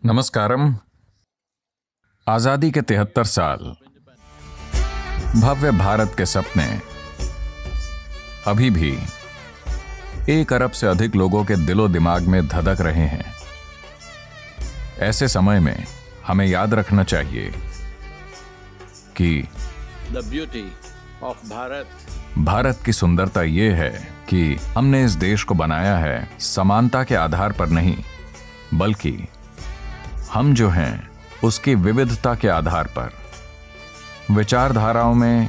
नमस्कारम। आजादी के 73 साल, भव्य भारत के सपने अभी भी 1 अरब से अधिक लोगों के दिलो दिमाग में धधक रहे हैं। ऐसे समय में हमें याद रखना चाहिए कि The beauty of भारत की सुंदरता यह है कि हमने इस देश को बनाया है समानता के आधार पर नहीं, बल्कि हम जो हैं उसकी विविधता के आधार पर। विचारधाराओं में,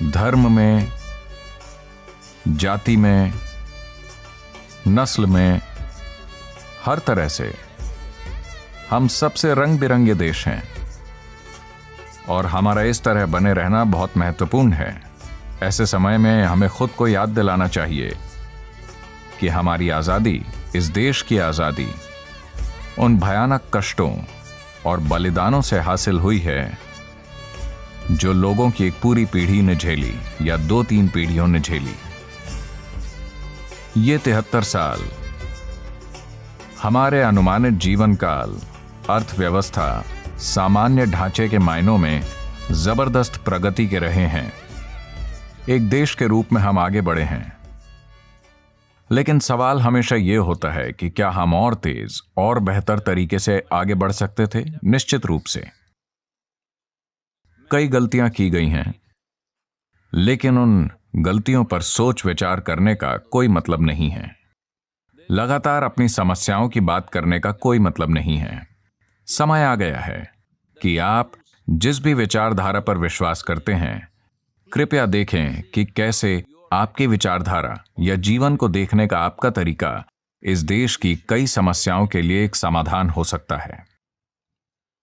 धर्म में, जाति में, नस्ल में, हर तरह से हम सबसे रंग बिरंगे देश हैं और हमारा इस तरह बने रहना बहुत महत्वपूर्ण है। ऐसे समय में हमें खुद को याद दिलाना चाहिए कि हमारी आजादी, इस देश की आजादी, उन भयानक कष्टों और बलिदानों से हासिल हुई है जो लोगों की एक पूरी पीढ़ी ने झेली या 2-3 पीढ़ियों ने झेली। ये 73 साल हमारे अनुमानित जीवन काल, अर्थव्यवस्था, सामान्य ढांचे के मायनों में जबरदस्त प्रगति के रहे हैं। एक देश के रूप में हम आगे बढ़े हैं, लेकिन सवाल हमेशा यह होता है कि क्या हम और तेज और बेहतर तरीके से आगे बढ़ सकते थे? निश्चित रूप से कई गलतियां की गई हैं, लेकिन उन गलतियों पर सोच विचार करने का कोई मतलब नहीं है। लगातार अपनी समस्याओं की बात करने का कोई मतलब नहीं है। समय आ गया है कि आप जिस भी विचारधारा पर विश्वास करते हैं, कृपया देखें कि कैसे आपकी विचारधारा या जीवन को देखने का आपका तरीका इस देश की कई समस्याओं के लिए एक समाधान हो सकता है।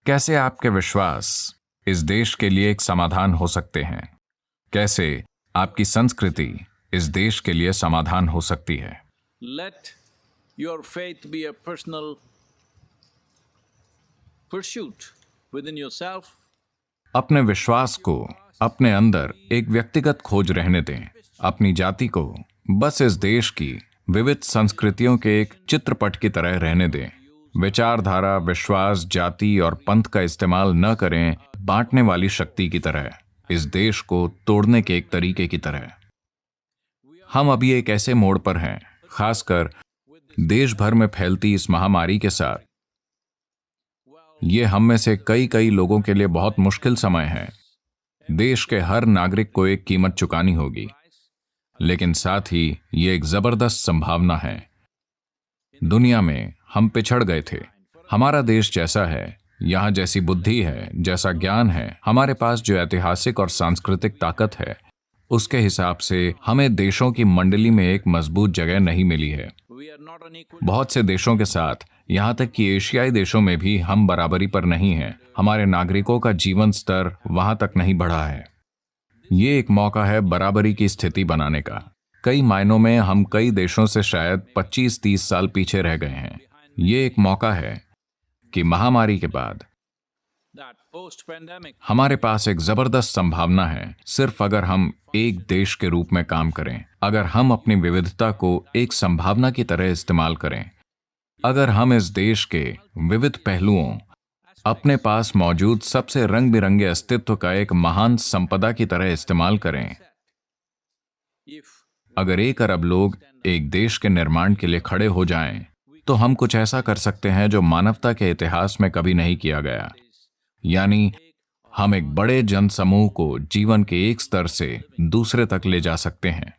कैसे आपके विश्वास इस देश के लिए एक समाधान हो सकते हैं। कैसे आपकी संस्कृति इस देश के लिए समाधान हो सकती है। Let your faith be a personal pursuit within yourself. अपने विश्वास को अपने अंदर एक व्यक्तिगत खोज रहने दें। अपनी जाति को बस इस देश की विविध संस्कृतियों के एक चित्रपट की तरह रहने दें। विचारधारा, विश्वास, जाति और पंथ का इस्तेमाल न करें बांटने वाली शक्ति की तरह, इस देश को तोड़ने के एक तरीके की तरह। हम अभी एक ऐसे मोड़ पर हैं, खासकर देश भर में फैलती इस महामारी के साथ। ये हम में से कई लोगों के लिए बहुत मुश्किल समय है। देश के हर नागरिक को एक कीमत चुकानी होगी, लेकिन साथ ही ये एक जबरदस्त संभावना है। दुनिया में हम पिछड़ गए थे। हमारा देश जैसा है, यहां जैसी बुद्धि है, जैसा ज्ञान है, हमारे पास जो ऐतिहासिक और सांस्कृतिक ताकत है, उसके हिसाब से हमें देशों की मंडली में एक मजबूत जगह नहीं मिली है। बहुत से देशों के साथ, यहां तक कि एशियाई देशों में भी हम बराबरी पर नहीं हैं। हमारे नागरिकों का जीवन स्तर वहां तक नहीं बढ़ा है। ये एक मौका है बराबरी की स्थिति बनाने का। कई मायनों में हम कई देशों से शायद 25-30 साल पीछे रह गए हैं। ये एक मौका है कि महामारी के बाद हमारे पास एक जबरदस्त संभावना है, सिर्फ अगर हम एक देश के रूप में काम करें, अगर हम अपनी विविधता को एक संभावना की तरह इस्तेमाल करें, अगर हम इस देश के विविध पहलुओं, अपने पास मौजूद सबसे रंग बिरंगे अस्तित्व का एक महान संपदा की तरह इस्तेमाल करें। अगर 1 अरब लोग एक देश के निर्माण के लिए खड़े हो जाएं, तो हम कुछ ऐसा कर सकते हैं जो मानवता के इतिहास में कभी नहीं किया गया। यानी हम एक बड़े जनसमूह को जीवन के एक स्तर से दूसरे तक ले जा सकते हैं।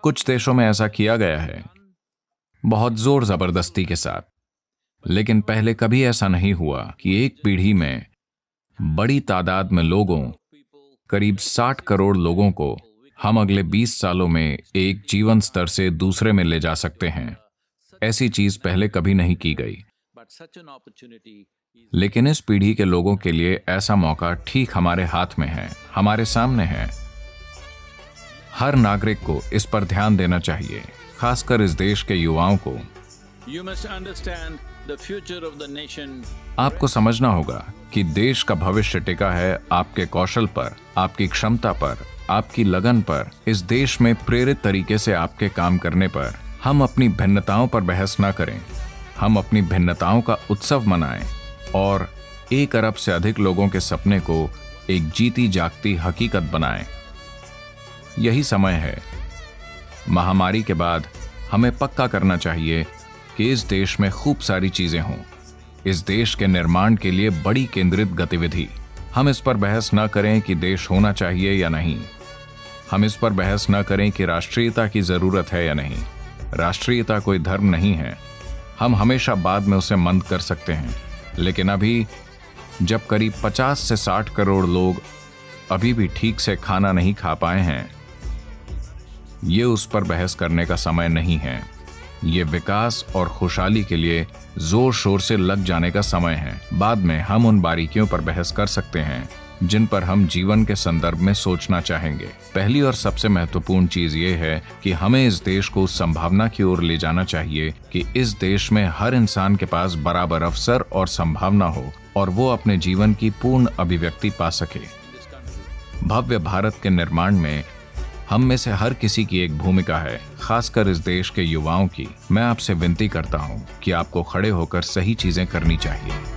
कुछ देशों में ऐसा किया गया है, बहुत जोर जबरदस्ती के साथ, लेकिन पहले कभी ऐसा नहीं हुआ कि एक पीढ़ी में बड़ी तादाद में लोगों, करीब 60 करोड़ लोगों को हम अगले 20 सालों में एक जीवन स्तर से दूसरे में ले जा सकते हैं। ऐसी चीज पहले कभी नहीं की गई, लेकिन इस पीढ़ी के लोगों के लिए ऐसा मौका ठीक हमारे हाथ में है, हमारे सामने है। हर नागरिक को इस पर ध्यान देना चाहिए, खासकर इस देश के युवाओं को। आपको समझना होगा कि देश का भविष्य टिका है आपके कौशल पर, आपकी क्षमता पर, आपकी लगन पर, इस देश में प्रेरित तरीके से आपके काम करने पर। हम अपनी भिन्नताओं पर बहस ना करें, हम अपनी भिन्नताओं का उत्सव मनाएं और 1 अरब से अधिक लोगों के सपने को एक जीती जागती हकीकत बनाएं। यही समय है। महामारी के बाद हमें पक्का करना चाहिए कि इस देश में खूब सारी चीजें हों। इस देश के निर्माण के लिए बड़ी केंद्रित गतिविधि। हम इस पर बहस न करें कि देश होना चाहिए या नहीं। हम इस पर बहस न करें कि राष्ट्रीयता की जरूरत है या नहीं। राष्ट्रीयता कोई धर्म नहीं है। हम हमेशा बाद में उसे मंद कर सकते हैं, लेकिन अभी जब करीब 50 से 60 करोड़ लोग अभी भी ठीक से खाना नहीं खा पाए हैं, ये उस पर बहस करने का समय नहीं है। ये विकास और खुशहाली के लिए जोर शोर से लग जाने का समय है। बाद में हम उन बारीकियों पर बहस कर सकते हैं जिन पर हम जीवन के संदर्भ में सोचना चाहेंगे। पहली और सबसे महत्वपूर्ण चीज ये है कि हमें इस देश को उस संभावना की ओर ले जाना चाहिए कि इस देश में हर इंसान के पास बराबर अवसर और संभावना हो और वो अपने जीवन की पूर्ण अभिव्यक्ति पा सके। भव्य भारत के निर्माण में हम में से हर किसी की एक भूमिका है, खासकर इस देश के युवाओं की। मैं आपसे विनती करता हूं कि आपको खड़े होकर सही चीजें करनी चाहिए।